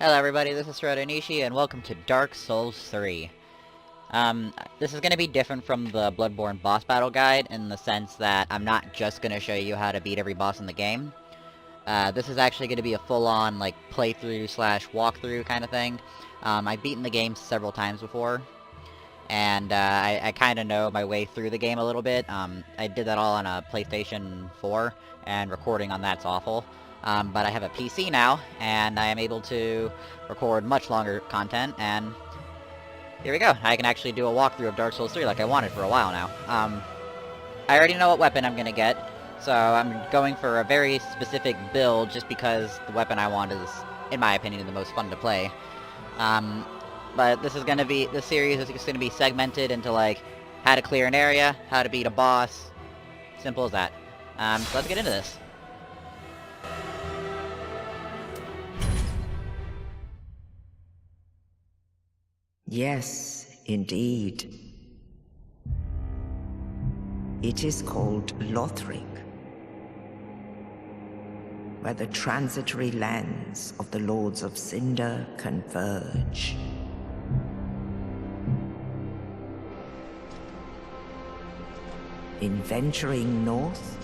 Hello everybody, this is Nishi, and welcome to Dark Souls 3. This is going to be different from the Bloodborne boss battle guide in the sense that I'm not just going to show you how to beat every boss in the game. This is actually going to be a full-on, like, playthrough slash walkthrough kind of thing. I've beaten the game several times before, and I kind of know my way through the game a little bit. I did that all on a PlayStation 4, and recording on that's awful. But I have a PC now, and I am able to record much longer content, and here we go. I can actually do a walkthrough of Dark Souls 3 like I wanted for a while now. I already know what weapon I'm gonna get, so I'm going for a very specific build just because the weapon I want is, in my opinion, the most fun to play. But this series is just gonna be segmented into, like, how to clear an area, how to beat a boss. Simple as that. So let's get into this. Yes, indeed. It is called Lothric, where the transitory lands of the Lords of Cinder converge. In venturing north,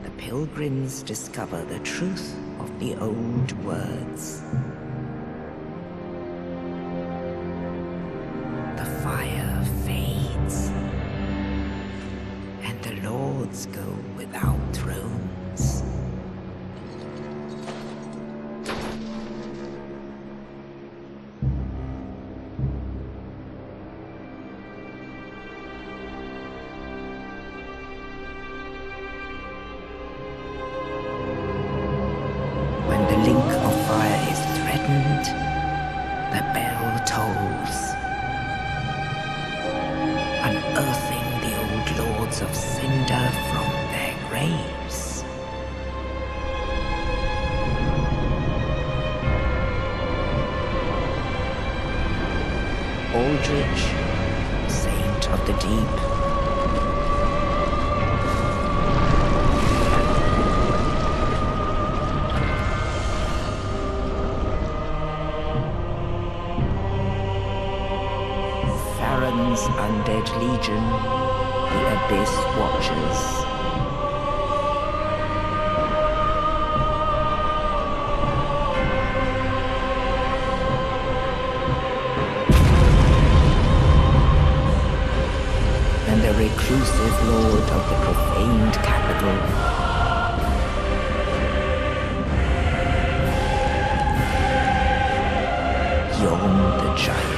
the pilgrims discover the truth of the old words. The fire fades, and the lords go without thrones. When the link of fire is threatened, the bell tolls, unearthing the old Lords of Cinder from their graves. Aldrich, Saint of the Deep. Farron's Undead Legion, the Abyss Watchers. And the reclusive lord of the profaned capital. Yon the Giant.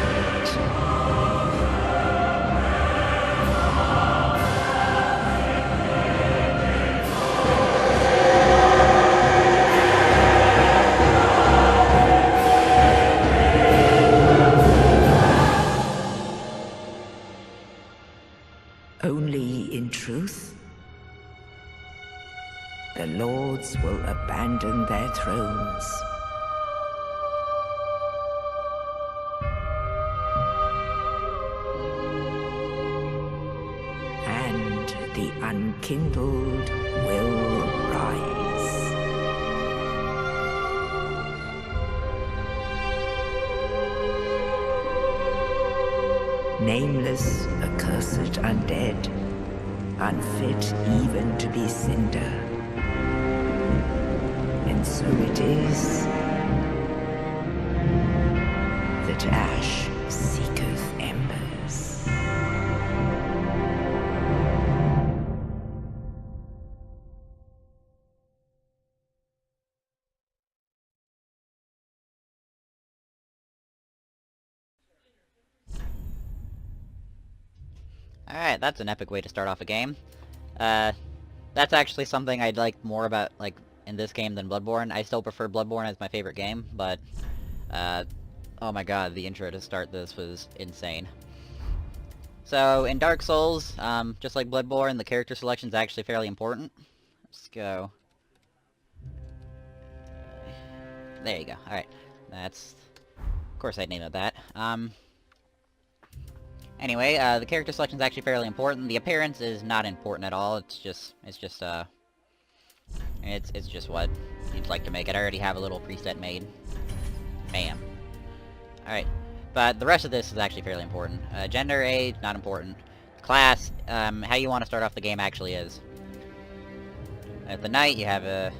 Only in truth, the lords will abandon their thrones. And the unkindled will rise. Nameless, accursed undead, unfit even to be cinder. And so it is that ash seeketh embers. Alright, that's an epic way to start off a game. That's actually something I'd like more about, like, in this game than Bloodborne. I still prefer Bloodborne as my favorite game, but, oh my god, the intro to start this was insane. So, in Dark Souls, just like Bloodborne, the character selection is actually fairly important. Let's go. There you go, alright. That's... Of course I'd name it that. Anyway, the character selection is actually fairly important. The appearance is not important at all. It's just It's just what you'd like to make it. I already have a little preset made. Bam. Alright. But the rest of this is actually fairly important. Gender, age, not important. Class, how you want to start off the game actually is. At the knight, you have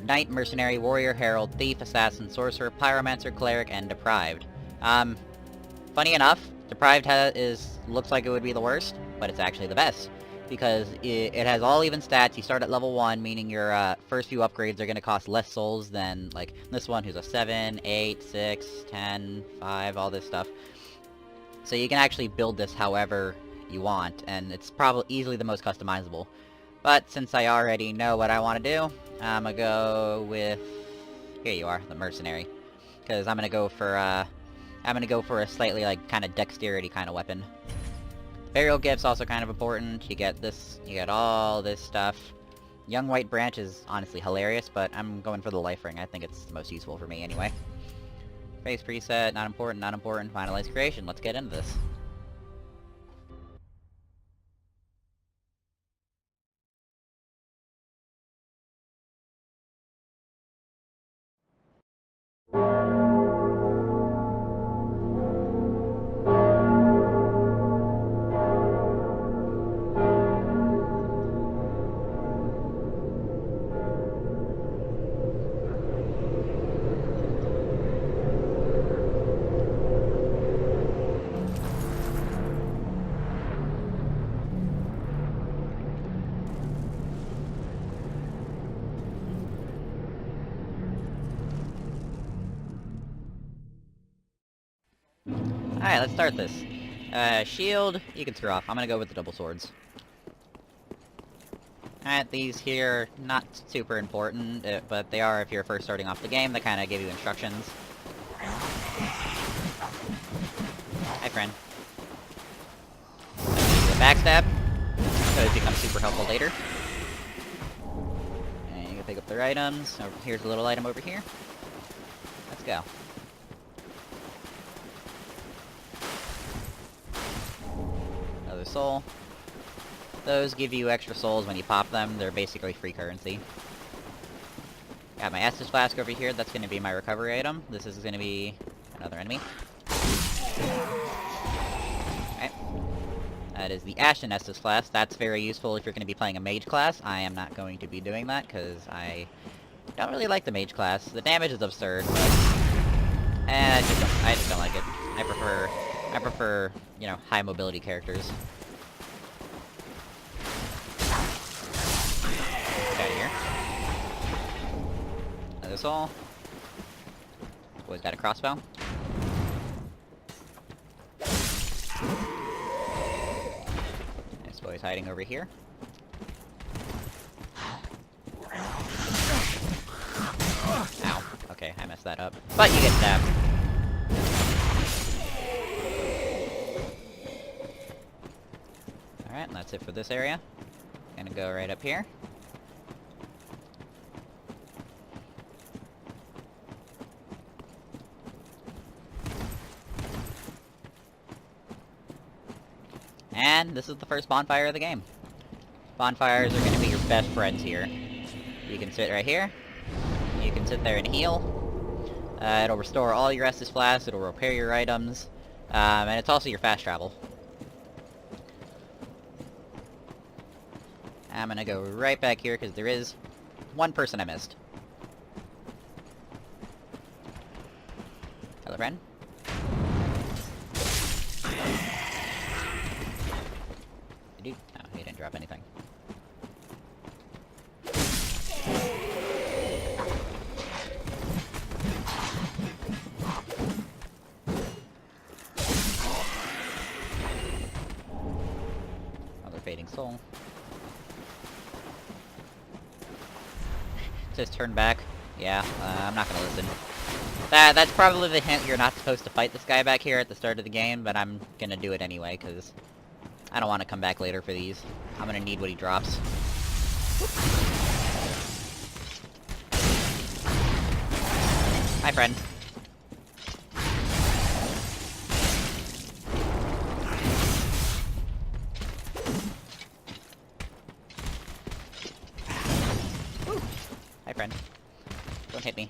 knight, mercenary, warrior, herald, thief, assassin, sorcerer, pyromancer, cleric, and deprived. Funny enough, deprived looks like it would be the worst, but it's actually the best. Because it has all even stats. You start at level 1, meaning your first few upgrades are going to cost less souls than, like, this one who's a 7, 8, 6, 10, 5, all this stuff. So you can actually build this however you want, and it's probably easily the most customizable. But since I already know what I want to do, I'm gonna go with... Here you are, the mercenary. Because I'm gonna go for a slightly, like, kind of dexterity kind of weapon. Burial gift's also kind of important. You get this, you get all this stuff. Young White Branch is honestly hilarious, but I'm going for the life ring. I think it's the most useful for me anyway. Face preset, not important, not important. Finalize creation. Let's get into this. Alright, let's start this. Shield, you can screw off. I'm gonna go with the double swords. Alright, these here, not super important, but they are if you're first starting off the game. They kind of give you instructions. Hi, friend. The backstab. Those become super helpful later. And you can pick up their items. Oh, here's a little item over here. Let's go. Another soul. Those give you extra souls when you pop them. They're basically free currency. Got my Estus Flask over here. That's going to be my recovery item. This is going to be another enemy. Alright. That is the Ashen Estus Flask. That's very useful if you're going to be playing a mage class. I am not going to be doing that because I don't really like the mage class. The damage is absurd, but I just don't like it. I prefer, you know, high mobility characters. Get out of here. Another soul. Boy's got a crossbow. This boy's hiding over here. Ow. Okay, I messed that up. But you get stabbed. Alright, and that's it for this area. Gonna go right up here. And this is the first bonfire of the game. Bonfires are gonna be your best friends here. You can sit right here. You can sit there and heal. It'll restore all your Estus Flasks, it'll repair your items, and it's also your fast travel. I'm gonna go right back here because there is one person I missed. Hello, friend. Did you? No, he didn't drop anything. Another fading soul. Says turn back. Yeah, I'm not gonna listen. That's probably the hint you're not supposed to fight this guy back here at the start of the game, but I'm gonna do it anyway, because I don't want to come back later for these. I'm gonna need what he drops. Hi, friend. friend. Don't hit me.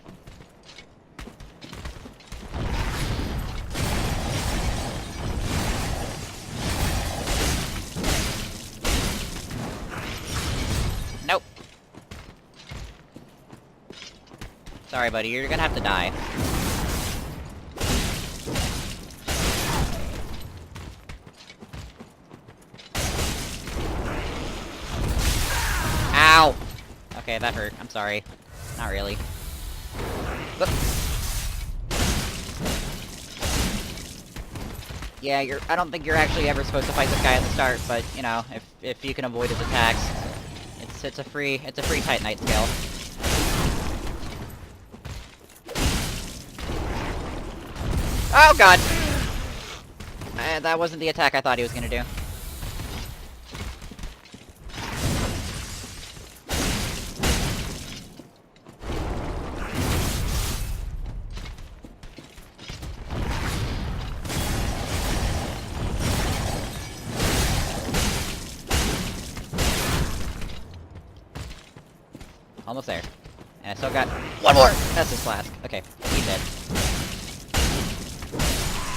Nope. Sorry, buddy, you're gonna have to die. Ow! Okay, that hurt. I'm sorry. Not really. But yeah, I don't think you're actually ever supposed to fight this guy at the start, but, you know, if you can avoid his attacks, it's a free Titanite skill. Oh god! That wasn't the attack I thought he was gonna do. Almost there. And I still got one more! That's his flask. Okay, he's dead.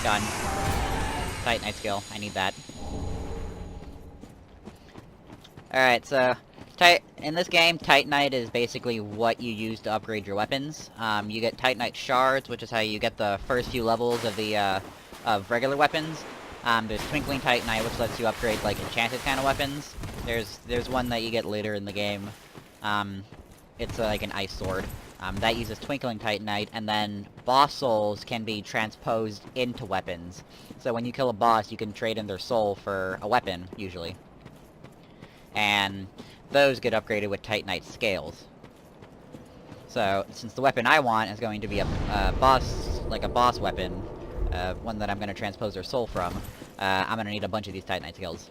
Done. Titanite skill. I need that. Alright, so... in this game, Titanite is basically what you use to upgrade your weapons. You get Titanite shards, which is how you get the first few levels of the, of regular weapons. There's Twinkling Titanite, which lets you upgrade, like, enchanted kind of weapons. There's one that you get later in the game. It's like an ice sword. That uses Twinkling Titanite, and then boss souls can be transposed into weapons. So when you kill a boss, you can trade in their soul for a weapon, usually. And those get upgraded with Titanite scales. So, since the weapon I want is going to be a boss weapon, one that I'm going to transpose their soul from, I'm going to need a bunch of these Titanite scales.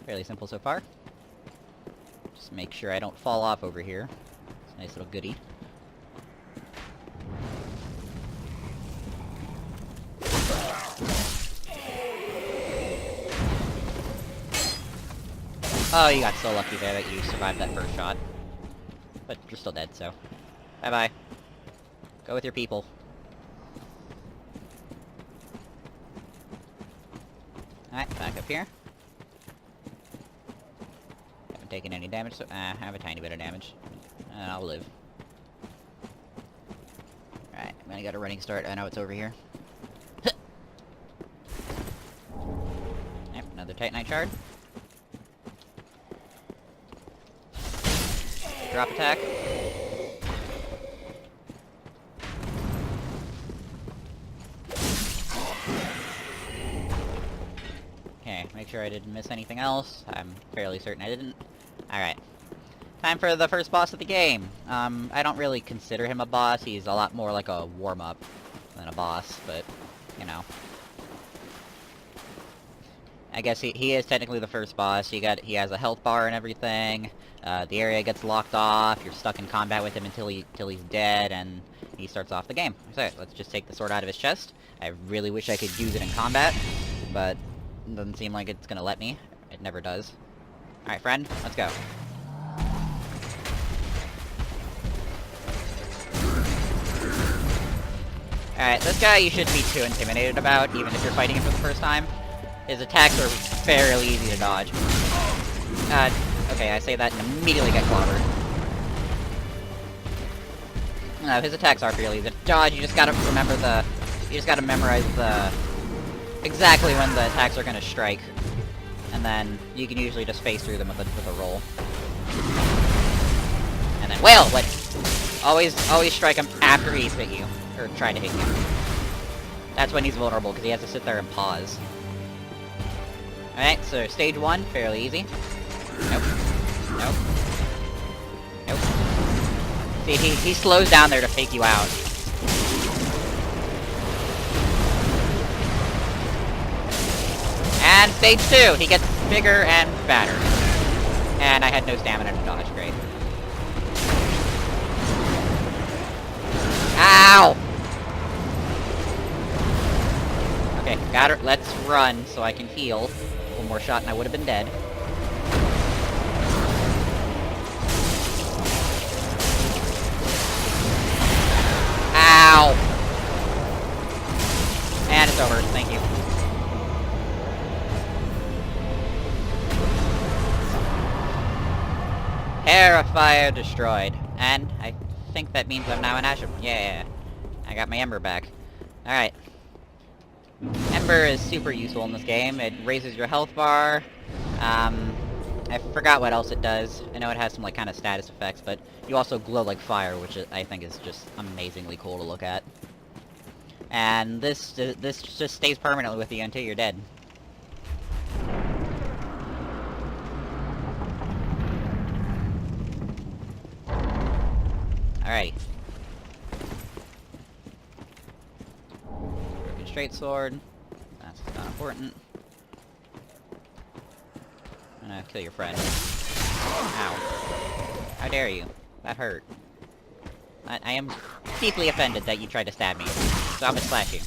Fairly simple so far. Just make sure I don't fall off over here. It's a nice little goodie. Oh, you got so lucky there that you survived that first shot. But you're still dead, so... Bye-bye. Go with your people. Alright, back up here. Haven't taken any damage, so... I have a tiny bit of damage. And I'll live. Alright, I'm gonna get a running start. I know it's over here. Yep, another Titanite shard. Drop attack. Okay, make sure I didn't miss anything else. I'm fairly certain I didn't. Alright. Time for the first boss of the game. I don't really consider him a boss. He's a lot more like a warm-up than a boss, but, you know. I guess he is technically the first boss. He has a health bar and everything. The area gets locked off. You're stuck in combat with him until he's dead, and he starts off the game. So let's just take the sword out of his chest. I really wish I could use it in combat, but it doesn't seem like it's gonna let me. It never does. Alright, friend, let's go. Alright, this guy you shouldn't be too intimidated about, even if you're fighting him for the first time. His attacks are fairly easy to dodge. Okay, I say that and immediately get clobbered. No, his attacks are fairly easy to dodge. You just gotta remember you just gotta memorize exactly when the attacks are gonna strike. And then you can usually just phase through them with a roll. And then, well, what? Always strike him after he's hit you. Or try to hit you. That's when he's vulnerable, because he has to sit there and pause. Alright, so stage 1, fairly easy. Nope. Nope. Nope. See, he slows down there to fake you out. And stage 2! He gets bigger and fatter. And I had no stamina to dodge. Great. Ow! Okay, got her. Let's run so I can heal. One more shot and I would have been dead. Ow! And it's over. Thank you. Terrifier destroyed. And I think that means I'm now an Ashen. Yeah. I got my Ember back. Alright. Ember is super useful in this game. It raises your health bar. I forgot what else it does. I know it has some, like, kind of status effects, but you also glow like fire, which I think is just amazingly cool to look at. And this just stays permanently with you until you're dead. Alrighty. Broken straight sword. That's not important. I'm gonna kill your friend. Ow. How dare you? That hurt. I am deeply offended that you tried to stab me. So I'm gonna slash you.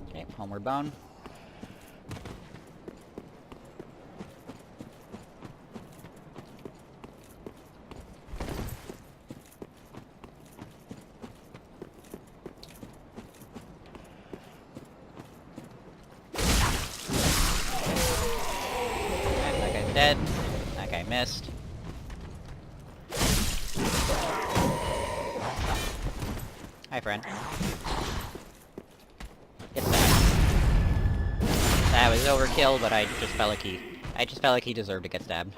Okay, homeward bone. Dead. That guy missed. Hi, friend. Get stabbed. That was overkill, but I just felt like he deserved to get stabbed.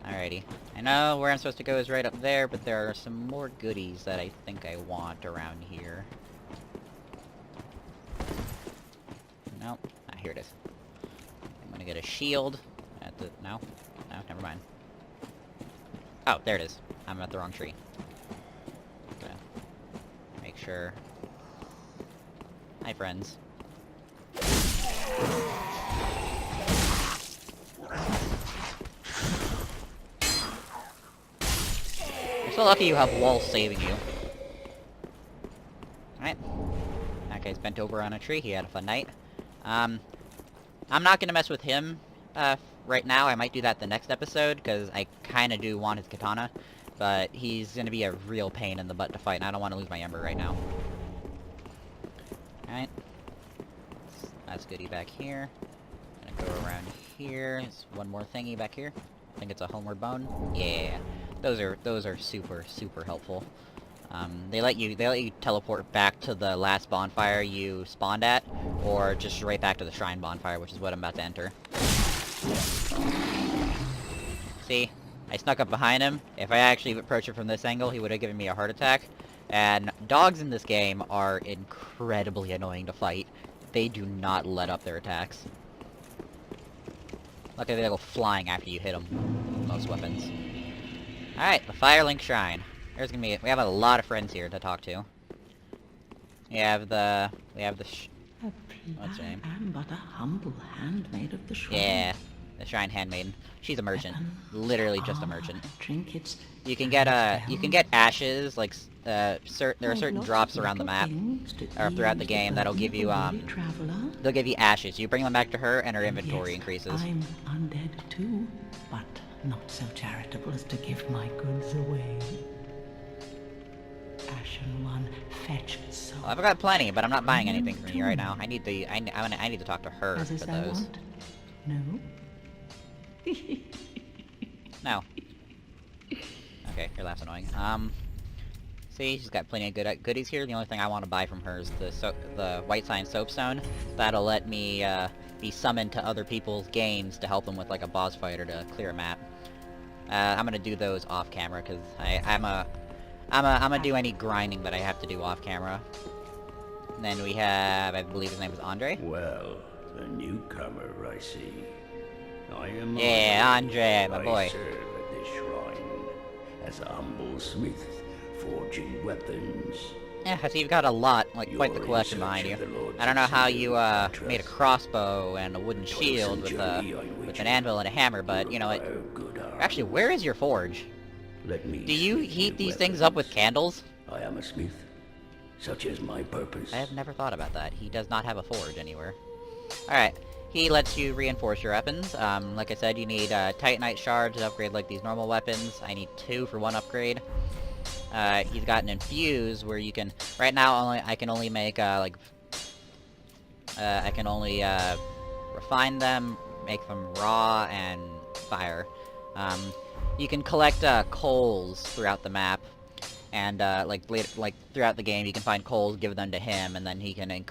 Alrighty. I know where I'm supposed to go is right up there, but there are some more goodies that I think I want around here. Nope. Ah, here it is. I'm gonna get a shield. No, never mind. Oh, there it is. I'm at the wrong tree. Okay. Make sure. Hi, friends. You're so lucky you have walls saving you. Alright. That guy's bent over on a tree. He had a fun night. I'm not gonna mess with him, right now. I might do that the next episode, because I kinda do want his katana, but he's gonna be a real pain in the butt to fight, and I don't want to lose my Ember right now. Alright. That's goodie back here. Gonna go around here. There's one more thingy back here. I think it's a homeward bone. Yeah. Those are super, super helpful. They let you teleport back to the last bonfire you spawned at, or just right back to the shrine bonfire, which is what I'm about to enter. See? I snuck up behind him. If I actually approached him from this angle, he would have given me a heart attack. And dogs in this game are incredibly annoying to fight. They do not let up their attacks. Luckily they go flying after you hit them with most weapons. Alright, the Firelink Shrine. There's gonna be... we have a lot of friends here to talk to. We have the what's her name? I am but a humble handmaid of the shrine. Yeah, the Shrine Handmaiden. She's a merchant. Literally just a merchant. Trinkets. You can get ashes, like, there are certain drops around the map, or throughout the game, that'll give you, they'll give you ashes. You bring them back to her, and her inventory increases. I'm undead too, but not so charitable as to give my goods away. Ashen one, fetch soul. Well, I've got plenty, but I'm not buying anything from you right now. I need to talk to her for those. No. No. Okay, your laugh's annoying. See, she's got plenty of good goodies here. The only thing I want to buy from her is the White Sign Soapstone. That'll let me be summoned to other people's games to help them with like a boss fight or to clear a map. I'm gonna do those off camera because I'm gonna do any grinding that I have to do off camera. And then we have, I believe his name is Andre. Well, the newcomer, I see. I am. Yeah, Andre, my boy. I serve at this shrine as a humble smith, forging weapons. Yeah, I see you've got a lot, like, quite the You're in collection behind search you. of the Lords I don't know of how Sin you, and made a trust. crossbow and a wooden Toilsome shield with journey, I wager. an anvil and a hammer, but, you know what? Require good arms. Actually, where is your forge? Let me Do you smith heat these weapons. things up with candles? I am a smith. Such is my purpose. I have never thought about that. He does not have a forge anywhere. Alright. He lets you reinforce your weapons. Like I said, you need Titanite shards to upgrade like these normal weapons. I need 2 for 1 upgrade. He's got an infuse where you can... Right now, I can only make, I can only, refine them, make them raw, and fire. You can collect, coals throughout the map. And, like, throughout the game, you can find coals, give them to him, and then he can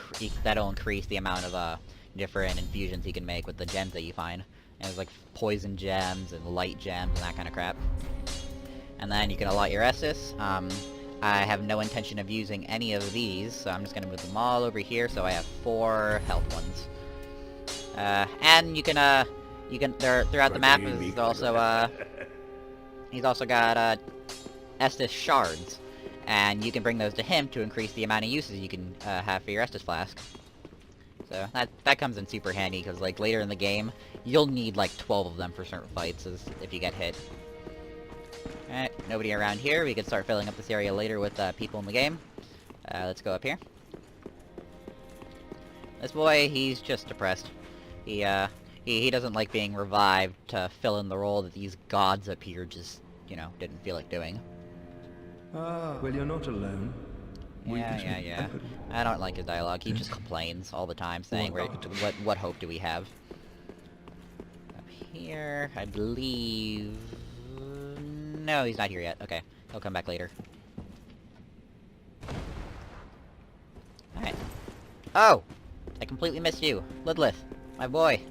that'll increase the amount of, different infusions he can make with the gems that you find. And there's, like, poison gems and light gems and that kind of crap. And then you can allot your Estus. I have no intention of using any of these, so I'm just gonna move them all over here, so I have 4 health ones. And you can, throughout the map, is also, he's also got, Estus shards, and you can bring those to him to increase the amount of uses you can have for your Estus flask. So that comes in super handy, because like later in the game, you'll need like 12 of them for certain fights if you get hit. Alright, nobody around here. We can start filling up this area later with people in the game. Let's go up here. This boy, he's just depressed. He doesn't like being revived to fill in the role that these gods up here just, you know, didn't feel like doing. Ah, well, you're not alone. Yeah. I don't like his dialogue. He just complains all the time, saying, what hope do we have? Up here, I believe... No, he's not here yet. Okay, he'll come back later. Alright. Oh! I completely missed you. Lidlith, my boy.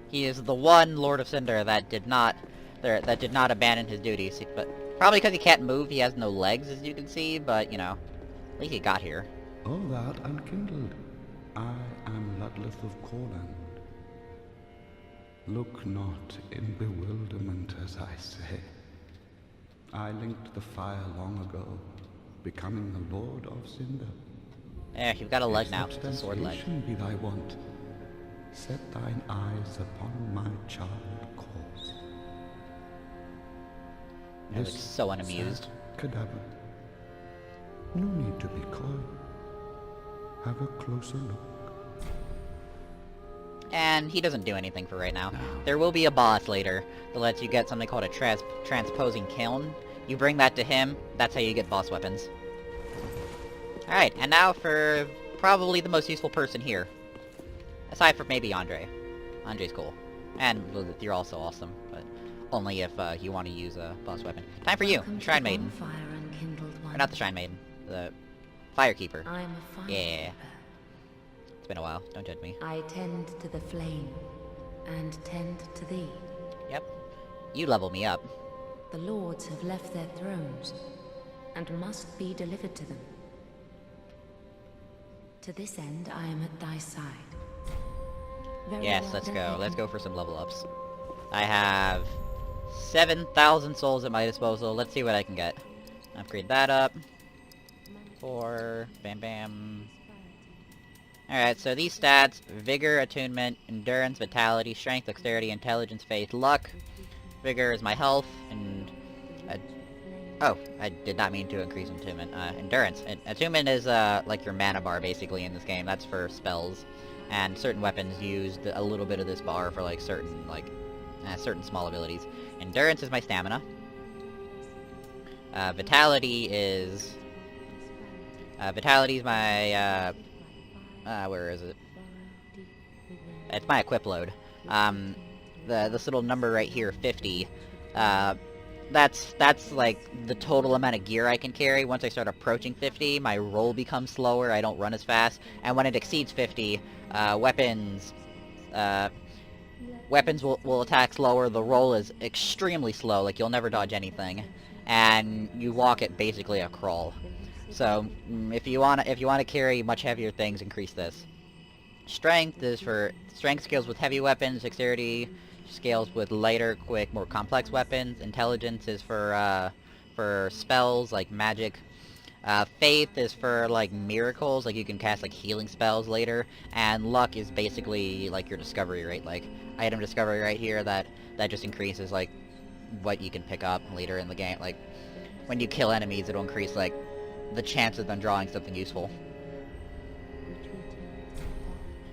He is the one Lord of Cinder that did not abandon his duties, but probably because he can't move, he has no legs, as you can see, but, you know, at least he got here. All that unkindled. I am Ludlith of Corland. Look not in bewilderment as I say. I linked the fire long ago, becoming the Lord of Cinder. Yeah, you've got a leg now. If It's a sword leg. substantiation be thy want, set thine eyes upon my child course. I look so unamused. Sad cadaver. No need to be coy. Have a closer look. And he doesn't do anything for right now. There will be a boss later that lets you get something called a transposing kiln. You bring that to him, that's how you get boss weapons. Alright, and now for probably the most useful person here. Aside from maybe Andre. Andre's cool. And Lilith, you're also awesome, but only if you want to use a boss weapon. Time for you, Shrine Maiden. Or not the Shrine Maiden, the Firekeeper. I am a firekeeper. Yeah. It's been a while, don't judge me. I tend to the flame, and tend to thee. Yep. You level me up. The lords have left their thrones, and must be delivered to them. To this end, I am at thy side. Very Yes, well, let's then go. I Let's can- go for some level ups. I have 7,000 souls at my disposal. Let's see what I can get. Upgrade that up. 4. Bam bam. Alright, so these stats: Vigor, Attunement, Endurance, Vitality, Strength, Dexterity, Intelligence, Faith, Luck. Vigor is my health, and... oh, I did not mean to increase Attunement. Endurance. Attunement is, like your mana bar, basically, in this game. That's for spells. And certain weapons use a little bit of this bar for, like, certain small abilities. Endurance is my stamina. Vitality is my, where is it? It's my equip load. This little number right here, 50, that's like the total amount of gear I can carry. Once I start approaching 50, my roll becomes slower, I don't run as fast, and when it exceeds 50, weapons will attack slower, the roll is extremely slow, like you'll never dodge anything, and you walk at basically a crawl. So, if you wanna carry much heavier things, increase this. Strength is for strength scales with heavy weapons, dexterity scales with lighter, quick, more complex weapons. Intelligence is for for spells, like magic. Faith is for, like, miracles, like you can cast, like, healing spells later. And luck is basically, like, your discovery rate, like, item discovery right here, that just increases, like, what you can pick up later in the game. Like, when you kill enemies, it'll increase, like, the chance of them drawing something useful.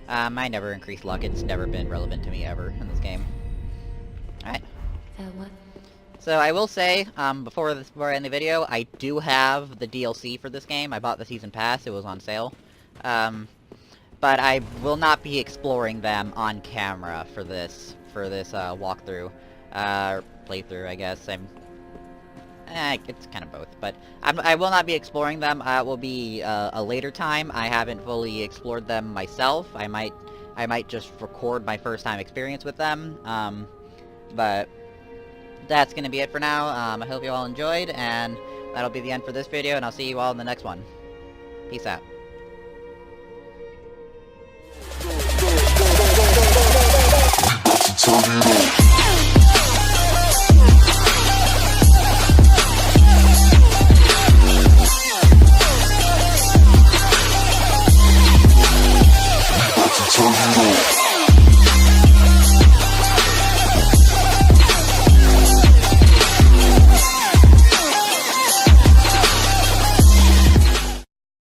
I never increased luck, it's never been relevant to me ever in this game. Alright. Farewell. So I will say, before I end the video, I do have the DLC for this game. I bought the Season Pass, it was on sale. But I will not be exploring them on camera for this walkthrough. Playthrough, I guess. It's kind of both, but I will not be exploring them. It will be a later time. I haven't fully explored them myself. I might just record my first time experience with them. But that's gonna be it for now. I hope you all enjoyed, and that'll be the end for this video, and I'll see you all in the next one. Peace out. Tell you